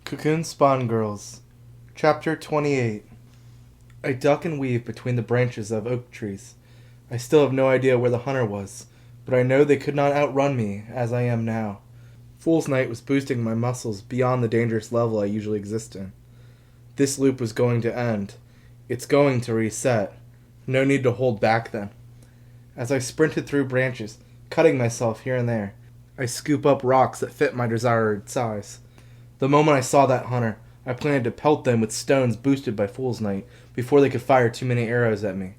Cocoon Spawn Girls, Chapter 28. I duck and weave between the branches of oak trees. I still have no idea where the hunter was, but I know they could not outrun me as I am now. Fool's Night was boosting my muscles beyond the dangerous level I usually exist in. This loop was going to end. It's going to reset. No need to hold back then. As I sprinted through branches, cutting myself here and there, I scoop up rocks that fit my desired size. The moment I saw that hunter, I planned to pelt them with stones boosted by Fool's Night before they could fire too many arrows at me.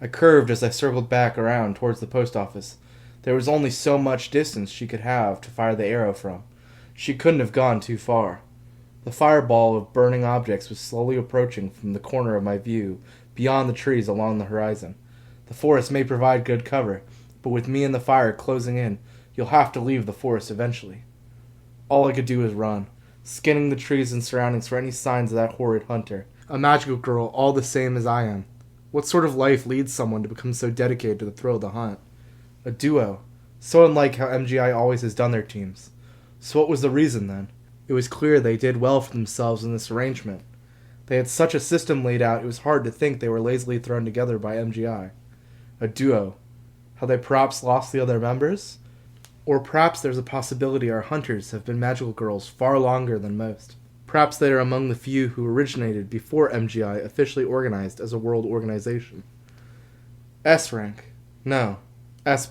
I curved as I circled back around towards the post office. There was only so much distance she could have to fire the arrow from. She couldn't have gone too far. The fireball of burning objects was slowly approaching from the corner of my view, beyond the trees along the horizon. The forest may provide good cover, but with me and the fire closing in, you'll have to leave the forest eventually. All I could do was run, scanning the trees and surroundings for any signs of that horrid hunter. A magical girl all the same as I am. What sort of life leads someone to become so dedicated to the thrill of the hunt? A duo. So unlike how MGI always has done their teams. So what was the reason then? It was clear they did well for themselves in this arrangement. They had such a system laid out it was hard to think they were lazily thrown together by MGI. A duo. Have they perhaps lost the other members? Or perhaps there's a possibility our hunters have been magical girls far longer than most. Perhaps they are among the few who originated before MGI officially organized as a world organization. S rank. No. S+.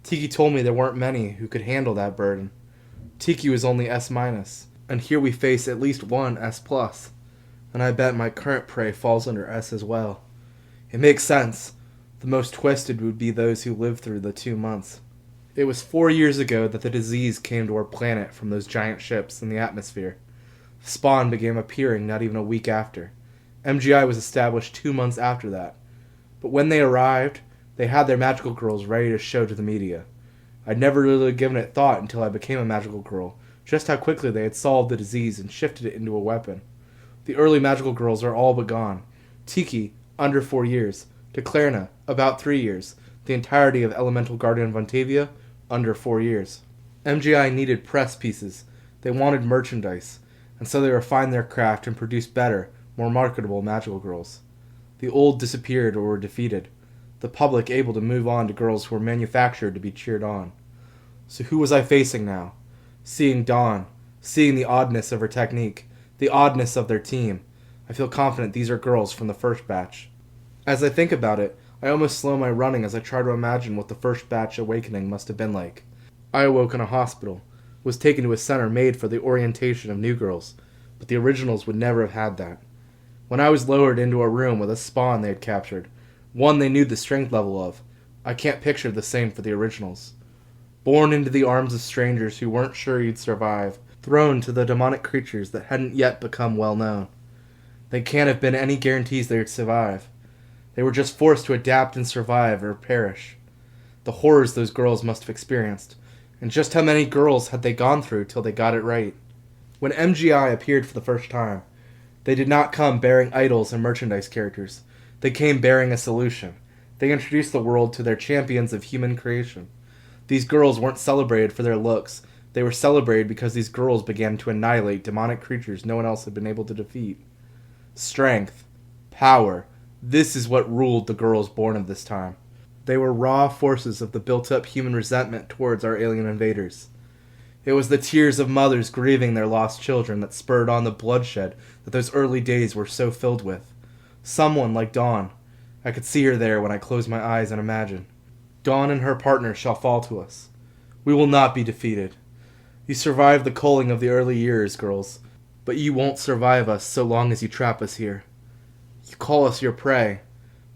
Tiki told me there weren't many who could handle that burden. Tiki was only S-, and here we face at least one S+, and I bet my current prey falls under S as well. It makes sense. The most twisted would be those who lived through the 2 months. It was 4 years ago that the disease came to our planet from those giant ships in the atmosphere. Spawn began appearing not even a week after. MGI was established 2 months after that. But when they arrived, they had their magical girls ready to show to the media. I'd never really given it thought until I became a magical girl, just how quickly they had solved the disease and shifted it into a weapon. The early magical girls are all but gone. Tiki, under 4 years. Declarna, about 3 years. The entirety of Elemental Guardian Vontavia, under 4 years. MGI needed press pieces. They wanted merchandise, and so they refined their craft and produced better, more marketable magical girls. The old disappeared or were defeated. The public able to move on to girls who were manufactured to be cheered on. So who was I facing now? Seeing Dawn, seeing the oddness of her technique, the oddness of their team, I feel confident these are girls from the first batch. As I think about it, I almost slow my running as I try to imagine what the first batch awakening must have been like. I awoke in a hospital, was taken to a center made for the orientation of new girls, but the originals would never have had that. When I was lowered into a room with a spawn they had captured, one they knew the strength level of, I can't picture the same for the originals. Born into the arms of strangers who weren't sure you'd survive, thrown to the demonic creatures that hadn't yet become well known. They can't have been any guarantees they'd survive. They were just forced to adapt and survive or perish. The horrors those girls must have experienced, and just how many girls had they gone through till they got it right. When MGI appeared for the first time, they did not come bearing idols and merchandise characters. They came bearing a solution. They introduced the world to their champions of human creation. These girls weren't celebrated for their looks. They were celebrated because these girls began to annihilate demonic creatures no one else had been able to defeat. Strength. Power. This is what ruled the girls born of this time. They were raw forces of the built-up human resentment towards our alien invaders. It was the tears of mothers grieving their lost children that spurred on the bloodshed that those early days were so filled with. Someone like Dawn. I could see her there when I closed my eyes and imagine. Dawn and her partner shall fall to us. We will not be defeated. You survived the culling of the early years, girls, but you won't survive us so long as you trap us here. You call us your prey,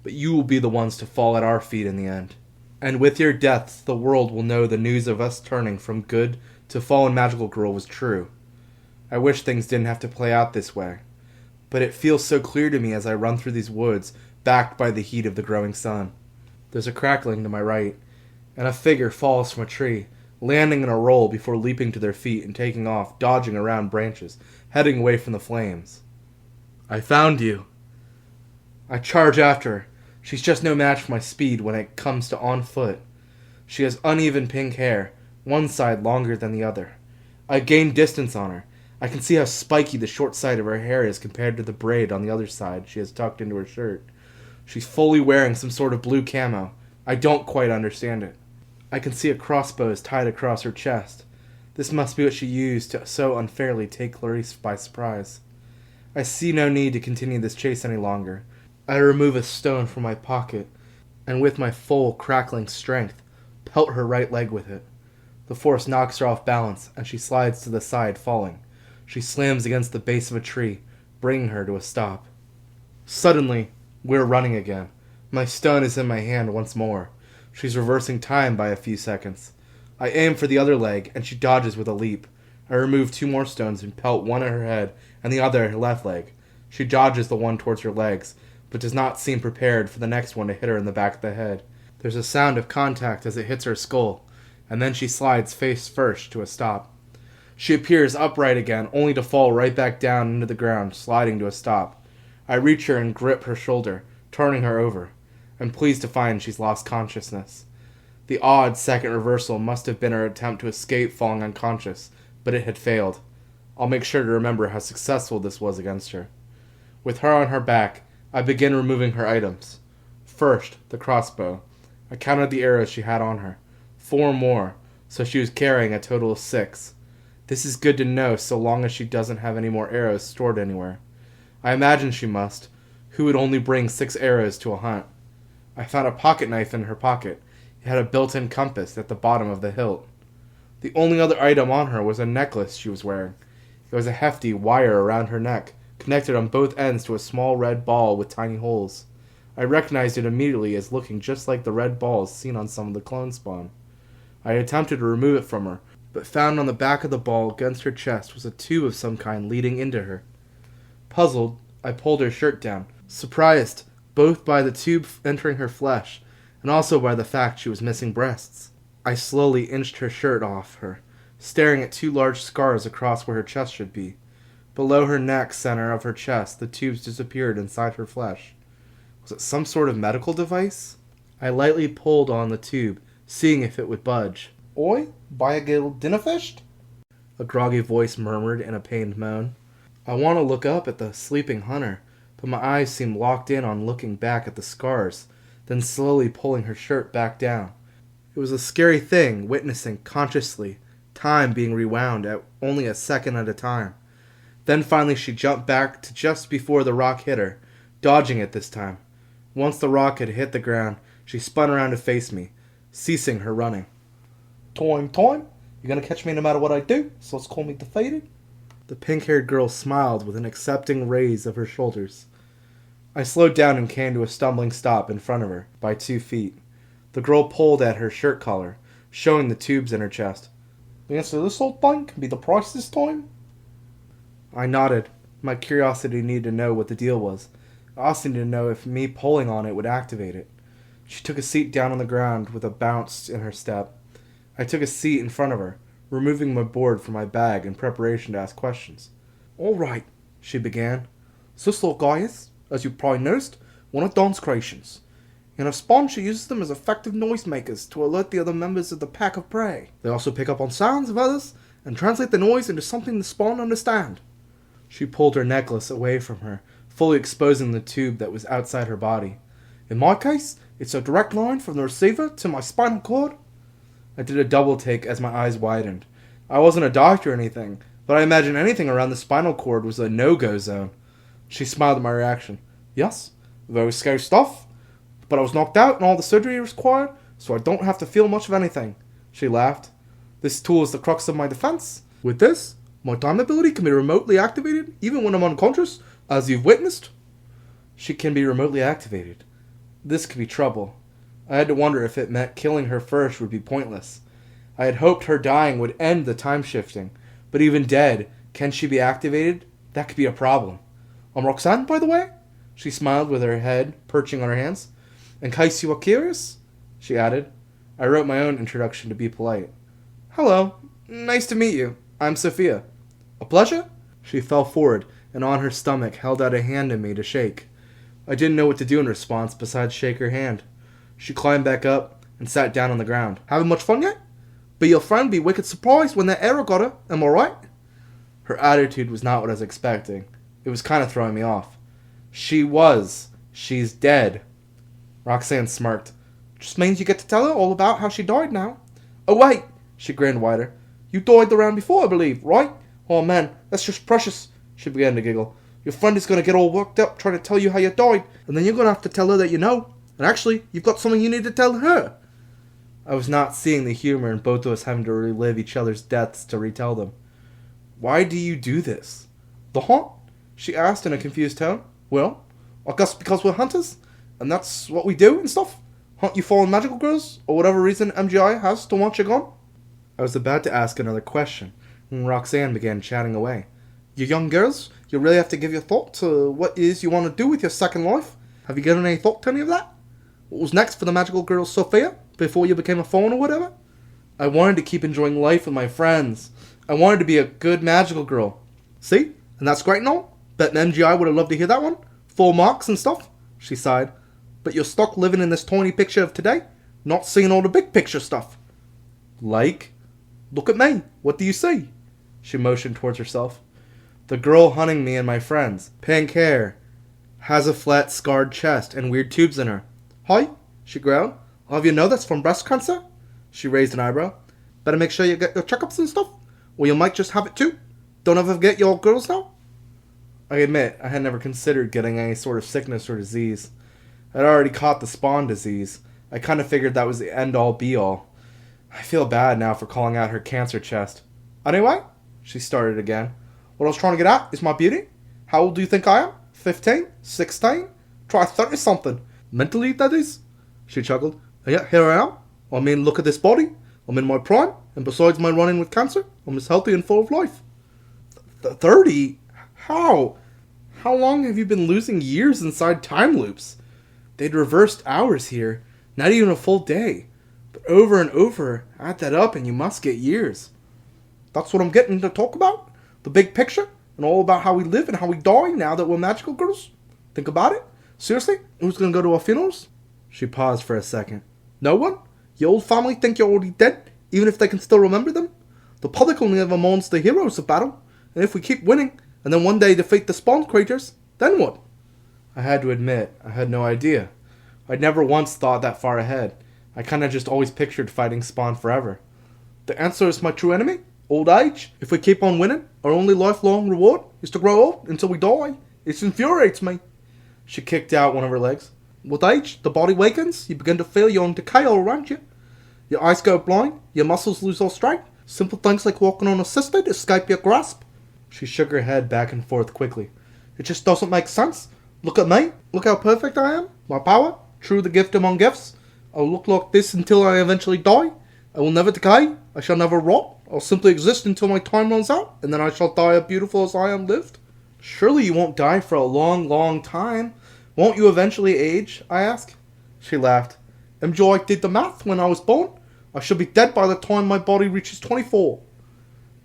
but you will be the ones to fall at our feet in the end. And with your deaths, the world will know the news of us turning from good to fallen magical girl was true. I wish things didn't have to play out this way, but it feels so clear to me as I run through these woods, backed by the heat of the growing sun. There's a crackling to my right, and a figure falls from a tree, landing in a roll before leaping to their feet and taking off, dodging around branches, heading away from the flames. I found you. I charge after her. She's just no match for my speed when it comes to on foot. She has uneven pink hair, one side longer than the other. I gain distance on her. I can see how spiky the short side of her hair is compared to the braid on the other side she has tucked into her shirt. She's fully wearing some sort of blue camo. I don't quite understand it. I can see a crossbow is tied across her chest. This must be what she used to so unfairly take Clarice by surprise. I see no need to continue this chase any longer. I remove a stone from my pocket, and with my full, crackling strength, pelt her right leg with it. The force knocks her off balance, and she slides to the side, falling. She slams against the base of a tree, bringing her to a stop. Suddenly, we're running again. My stone is in my hand once more. She's reversing time by a few seconds. I aim for the other leg, and she dodges with a leap. I remove 2 more stones and pelt one at her head and the other at her left leg. She dodges the one towards her legs, but does not seem prepared for the next one to hit her in the back of the head. There's a sound of contact as it hits her skull, and then she slides face first to a stop. She appears upright again, only to fall right back down into the ground, sliding to a stop. I reach her and grip her shoulder, turning her over. I'm pleased to find she's lost consciousness. The odd second reversal must have been her attempt to escape falling unconscious, but it had failed. I'll make sure to remember how successful this was against her. With her on her back, I begin removing her items. First, the crossbow. I counted the arrows she had on her. 4 more, so she was carrying a total of 6. This is good to know so long as she doesn't have any more arrows stored anywhere. I imagine she must. Who would only bring 6 arrows to a hunt? I found a pocket knife in her pocket. It had a built-in compass at the bottom of the hilt. The only other item on her was a necklace she was wearing. It was a hefty wire around her neck, connected on both ends to a small red ball with tiny holes. I recognized it immediately as looking just like the red balls seen on some of the clone spawn. I attempted to remove it from her, but found on the back of the ball against her chest was a tube of some kind leading into her. Puzzled, I pulled her shirt down, surprised both by the tube entering her flesh and also by the fact she was missing breasts. I slowly inched her shirt off her, staring at 2 large scars across where her chest should be. Below her neck center of her chest, the tubes disappeared inside her flesh. Was it some sort of medical device? I lightly pulled on the tube, seeing if it would budge. "Oi, buy a gill dinner fished?" A groggy voice murmured in a pained moan. I want to look up at the sleeping hunter, but my eyes seemed locked in on looking back at the scars, then slowly pulling her shirt back down. It was a scary thing, witnessing, consciously, time being rewound at only a second at a time. Then finally she jumped back to just before the rock hit her, dodging it this time. Once the rock had hit the ground, she spun around to face me, ceasing her running. Time. You're gonna catch me no matter what I do, so let's call me defeated." The pink-haired girl smiled with an accepting raise of her shoulders. I slowed down and came to a stumbling stop in front of her, by 2 feet. The girl pulled at her shirt collar, showing the tubes in her chest. "The answer to this old thing can be the price this time?" I nodded. My curiosity needed to know what the deal was. I also needed to know if me pulling on it would activate it. She took a seat down on the ground with a bounce in her step. I took a seat in front of her, removing my board from my bag in preparation to ask questions. "All right," she began. "So this little guy is, as you probably noticed, one of Dawn's creations. In her spawn, she uses them as effective noisemakers to alert the other members of the pack of prey. They also pick up on sounds of others and translate the noise into something the spawn understand." She pulled her necklace away from her, fully exposing the tube that was outside her body. "In my case, it's a direct line from the receiver to my spinal cord." I did a double take as my eyes widened. I wasn't a doctor or anything, but I imagined anything around the spinal cord was a no-go zone. She smiled at my reaction. "Yes, very scary stuff, but I was knocked out and all the surgery required, so I don't have to feel much of anything." She laughed. "This tool is the crux of my defense. With this, my time ability can be remotely activated, even when I'm unconscious, as you've witnessed." She can be remotely activated. This could be trouble. I had to wonder if it meant killing her first would be pointless. I had hoped her dying would end the time shifting, but even dead, can she be activated? That could be a problem. "I'm Roxanne, by the way." She smiled with her head perching on her hands. "In case you are curious," she added. I wrote my own introduction to be polite. "Hello. Nice to meet you. I'm Sophia." "A pleasure." She fell forward and on her stomach held out a hand to me to shake. I didn't know what to do in response besides shake her hand. She climbed back up and sat down on the ground. "Having much fun yet? But your friend be wicked surprised when that arrow got her, am I right?" Her attitude was not what I was expecting. It was kind of throwing me off. She's dead. Roxanne smirked. Just means you get to tell her all about how she died now. Oh wait, she grinned wider. You died the round before, I believe, right? Oh man, that's just precious. She began to giggle. Your friend is going to get all worked up trying to tell you how you died, and then you're going to have to tell her that you know. And actually, you've got something you need to tell her. I was not seeing the humor in both of us having to relive each other's deaths to retell them. Why do you do this? The hunt? She asked in a confused tone. Well, I guess because we're hunters, and that's what we do and stuff. Hunt you fallen magical girls, or whatever reason MGI has to want you gone. I was about to ask another question, when Roxanne began chatting away. You young girls, you really have to give your thought to what it is you want to do with your second life. Have you given any thought to any of that? What was next for the magical girl Sophia, before you became a fawn or whatever? I wanted to keep enjoying life with my friends. I wanted to be a good magical girl. See? And that's great and all. Bet an MGI would have loved to hear that one. Full marks and stuff. She sighed. But you're stuck living in this tiny picture of today, not seeing all the big picture stuff. Like? Look at me. What do you see? She motioned towards herself. The girl hunting me and my friends. Pink hair. Has a flat, scarred chest and weird tubes in her. Hi? She growled. I'll have you know that's from breast cancer? She raised an eyebrow. Better make sure you get your checkups and stuff, or you might just have it too. Don't ever forget your girls now. I admit, I had never considered getting any sort of sickness or disease. I'd already caught the spawn disease. I kind of figured that was the end-all be-all. I feel bad now for calling out her cancer chest. Anyway, she started again. What I was trying to get at is my beauty. How old do you think I am? 15? 16? Try 30-something. Mentally, that is. She chuckled. And yet, here I am. I mean, look at this body. I'm in my prime, and besides my run-in with cancer, I'm as healthy and full of life. 30? How? How long have you been losing years inside time loops? They'd reversed hours here, not even a full day. But over and over, add that up and you must get years. That's what I'm getting to talk about? The big picture? And all about how we live and how we die now that we're magical girls? Think about it? Seriously? Who's gonna go to our funerals? She paused for a second. No one? Your old family think you're already dead, even if they can still remember them? The public only ever mourns the heroes of battle, and if we keep winning, and then one day defeat the spawn creatures, then what? I had to admit, I had no idea. I'd never once thought that far ahead. I kinda just always pictured fighting Spawn forever. The answer is my true enemy, old age. If we keep on winning, our only lifelong reward is to grow old until we die. It infuriates me. She kicked out one of her legs. With age, the body wakens, you begin to feel you're in decay all around you. Your eyes go blind, your muscles lose all strength. Simple things like walking on a cistern escape your grasp. She shook her head back and forth quickly. It just doesn't make sense. Look at me. Look how perfect I am. My power, true the gift among gifts. I'll look like this until I eventually die. I will never decay. I shall never rot. I'll simply exist until my time runs out, and then I shall die as beautiful as I am lived. Surely you won't die for a long, long time. Won't you eventually age? I asked. She laughed. MJ did the math when I was born. I should be dead by the time my body reaches 24.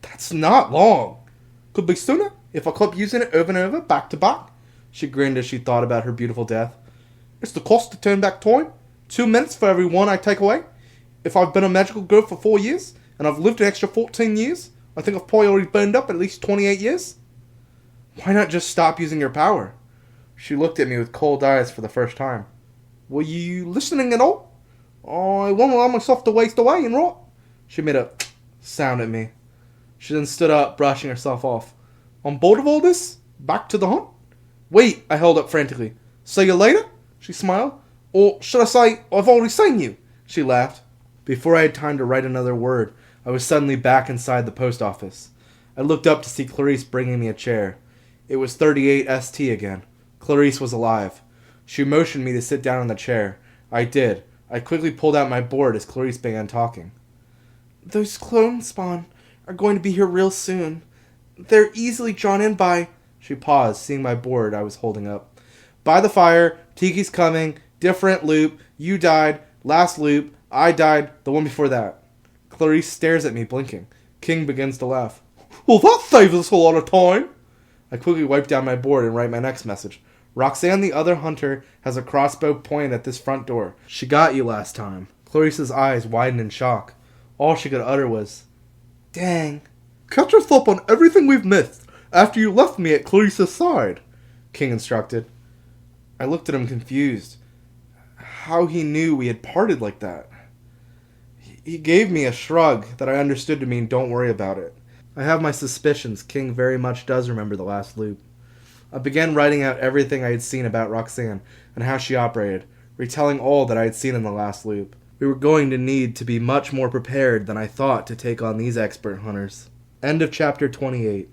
That's not long. Could be sooner, if I kept using it over and over, back to back. She grinned as she thought about her beautiful death. It's the cost to turn back time. 2 minutes for every one I take away. If I've been a magical girl for 4 years, and I've lived an extra 14 years, I think I've probably already burned up at least 28 years. Why not just stop using your power? She looked at me with cold eyes for the first time. Were you listening at all? I won't allow myself to waste away and rot. She made a sound at me. She then stood up, brushing herself off. On board of all this? Back to the hunt? Wait, I held up frantically. See you later? She smiled. Or should I say, I've already seen you? She laughed. Before I had time to write another word, I was suddenly back inside the post office. I looked up to see Clarice bringing me a chair. It was 38 ST again. Clarice was alive. She motioned me to sit down on the chair. I did. I quickly pulled out my board as Clarice began talking. Those clone spawn are going to be here real soon. They're easily drawn in by... She paused, seeing my board I was holding up. By the fire, Tiki's coming, different loop, you died, last loop, I died, the one before that. Clarice stares at me, blinking. King begins to laugh. Well, that saves us a lot of time. I quickly wipe down my board and write my next message. Roxanne the other hunter has a crossbow pointed at this front door. She got you last time. Clarice's eyes widened in shock. All she could utter was, Dang. Catch us up on everything we've missed after you left me at Clarice's side, King instructed. I looked at him confused. How he knew we had parted like that. He gave me a shrug that I understood to mean don't worry about it. I have my suspicions King very much does remember the last loop. I began writing out everything I had seen about Roxanne and how she operated, retelling all that I had seen in the last loop. We were going to need to be much more prepared than I thought to take on these expert hunters. End of chapter 28.